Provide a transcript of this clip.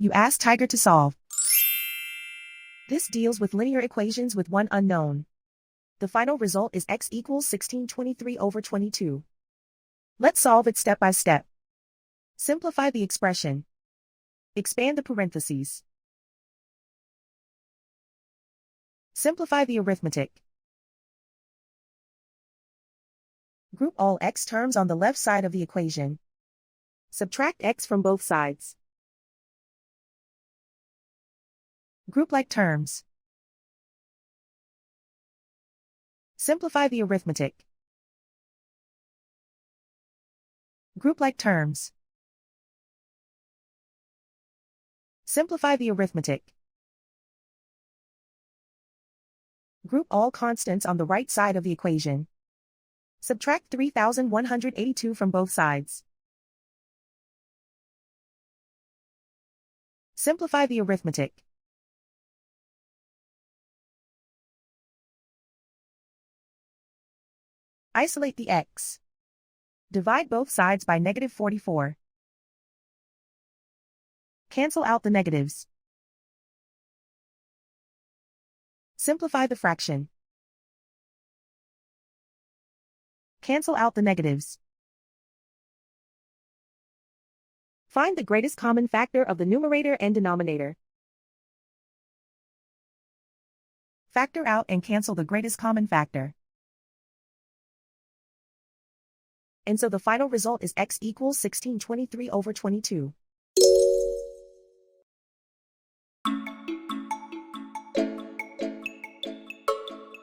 You ask Tiger to solve. This deals with linear equations with one unknown. The final result is x equals 1623 over 22. Let's solve it step by step. Simplify the expression. Expand the parentheses. Simplify the arithmetic. Group all x terms on the left side of the equation. Subtract x from both sides. Group like terms. Simplify the arithmetic. Group like terms. Simplify the arithmetic. Group all constants on the right side of the equation. Subtract 3,182 from both sides. Simplify the arithmetic. Isolate the x. Divide both sides by -44. Cancel out the negatives. Simplify the fraction. Cancel out the negatives. Find the greatest common factor of the numerator and denominator. Factor out and cancel the greatest common factor. And so the final result is x equals 1623 over 22.